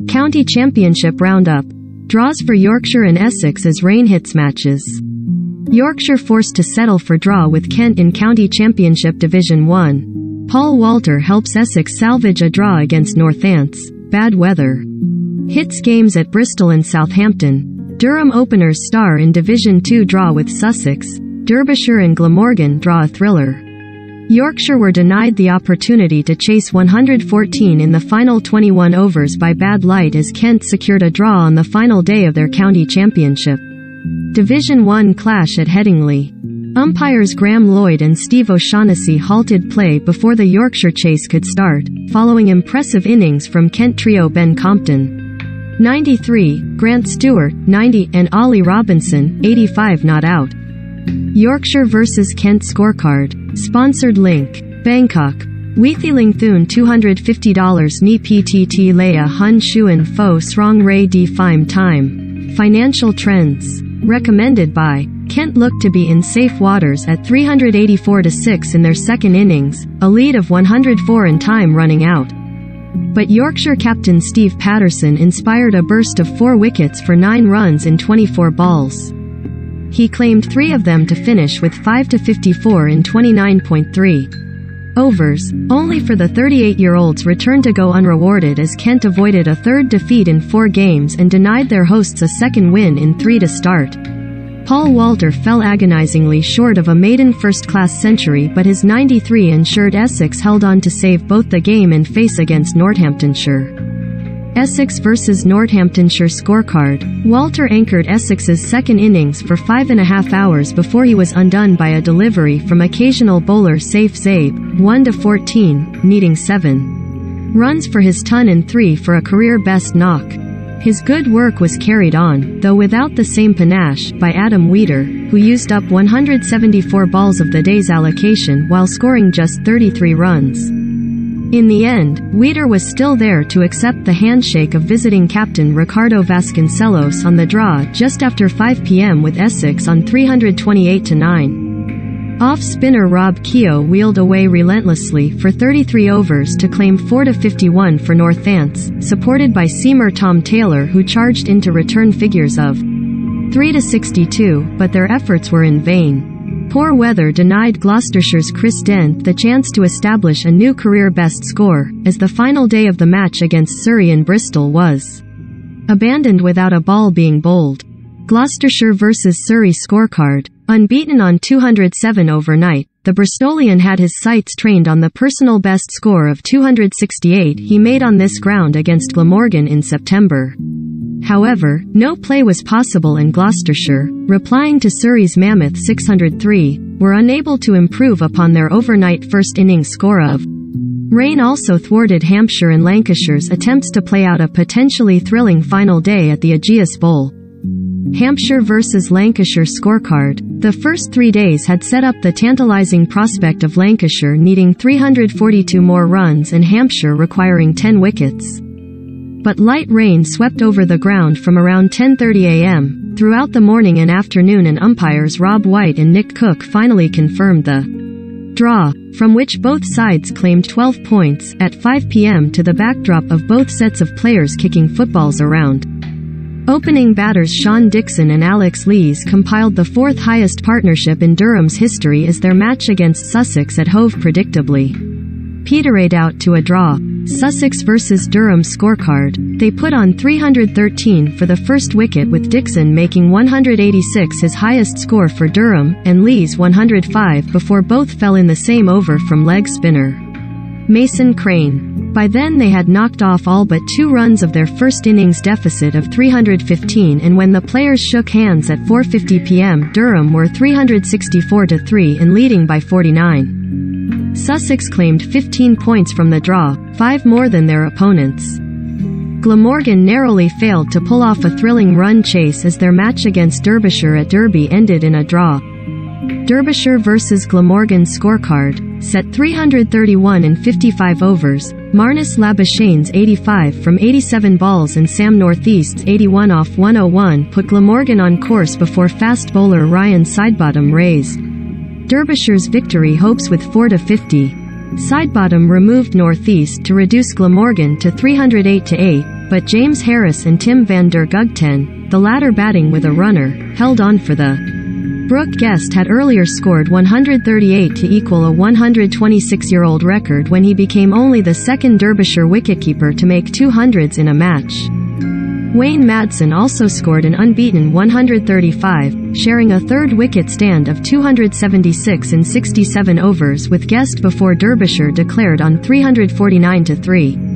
County Championship Roundup. Draws for Yorkshire and Essex as rain hits matches. Yorkshire forced to settle for draw with Kent in County Championship Division 1. Paul Walter helps Essex salvage a draw against Northants. Bad weather hits games at Bristol and Southampton. Durham openers star in Division 2 draw with Sussex. Derbyshire and Glamorgan draw a thriller. Yorkshire were denied the opportunity to chase 114 in the final 21 overs by bad light as Kent secured a draw on the final day of their county championship. Division 1 clash at Headingley. Umpires Graham Lloyd and Steve O'Shaughnessy halted play before the Yorkshire chase could start, following impressive innings from Kent trio Ben Compton, 93, Grant Stewart, 90, and Ollie Robinson, 85 not out. Yorkshire vs Kent scorecard. Sponsored link. Bangkok. Weithiling Thun $250 Ni PTT Leia Hun Shuan Fo Srong Ray D Phime Time. Financial trends. Recommended by. Kent looked to be in safe waters at 384-6 in their second innings, a lead of 104 in time running out. But Yorkshire captain Steve Patterson inspired a burst of 4 wickets for 9 runs in 24 balls. He claimed 3 of them to finish with 5-54 in 29.3 overs, only for the 38-year-old's return to go unrewarded as Kent avoided a third defeat in 4 games and denied their hosts a second win in 3 to start. Paul Walter fell agonizingly short of a maiden first-class century, but his 93 ensured Essex held on to save both the game and face against Northamptonshire. Essex vs Northamptonshire scorecard. Walter anchored Essex's second innings for 5.5 hours before he was undone by a delivery from occasional bowler Saif Zabe, 1-14, needing 7 runs for his ton and 3 for a career-best knock. His good work was carried on, though without the same panache, by Adam Weeder, who used up 174 balls of the day's allocation while scoring just 33 runs. In the end, Weeder was still there to accept the handshake of visiting captain Ricardo Vasconcelos on the draw just after 5 p.m. with Essex on 328-9. Off-spinner Rob Keogh wheeled away relentlessly for 33 overs to claim 4-51 for Northants, supported by seamer Tom Taylor who charged into return figures of 3-62, but their efforts were in vain. Poor weather denied Gloucestershire's Chris Dent the chance to establish a new career-best score, as the final day of the match against Surrey in Bristol was abandoned without a ball being bowled. Gloucestershire vs Surrey scorecard. Unbeaten on 207 overnight, the Bristolian had his sights trained on the personal best score of 268 he made on this ground against Glamorgan in September. However, no play was possible in Gloucestershire, replying to Surrey's mammoth 603, were unable to improve upon their overnight first innings score of. Rain also thwarted Hampshire and Lancashire's attempts to play out a potentially thrilling final day at the Ageas Bowl. Hampshire vs Lancashire scorecard. The first 3 days had set up the tantalizing prospect of Lancashire needing 342 more runs and Hampshire requiring 10 wickets. But light rain swept over the ground from around 10:30 a.m. throughout the morning and afternoon, and umpires Rob White and Nick Cook finally confirmed the draw, from which both sides claimed 12 points, at 5 p.m. to the backdrop of both sets of players kicking footballs around. Opening batters Sean Dixon and Alex Lees compiled the 4th highest partnership in Durham's history as their match against Sussex at Hove predictably petered out to a draw. Sussex vs Durham scorecard. They put on 313 for the first wicket, with Dixon making 186 his highest score for Durham, and Lees 105 before both fell in the same over from leg spinner Mason Crane. By then they had knocked off all but 2 runs of their first innings deficit of 315, and when the players shook hands at 4:50 p.m. Durham were 364-3 and leading by 49. Sussex claimed 15 points from the draw, 5 more than their opponents. Glamorgan narrowly failed to pull off a thrilling run chase as their match against Derbyshire at Derby ended in a draw. Derbyshire vs Glamorgan scorecard. Set 331 in 55 overs, Marnus Labuschagne's 85 from 87 balls and Sam Northeast's 81 off 101 put Glamorgan on course before fast bowler Ryan Sidebottom raised Derbyshire's victory hopes with 4-50. Sidebottom removed Northeast to reduce Glamorgan to 308-8, but James Harris and Tim van der Gugten, the latter batting with a runner, held on for the Brooke Guest had earlier scored 138 to equal a 126-year-old record when he became only the second Derbyshire wicketkeeper to make 200s in a match. Wayne Madsen also scored an unbeaten 135, sharing a third wicket stand of 276 in 67 overs with Guest before Derbyshire declared on 349 to 3.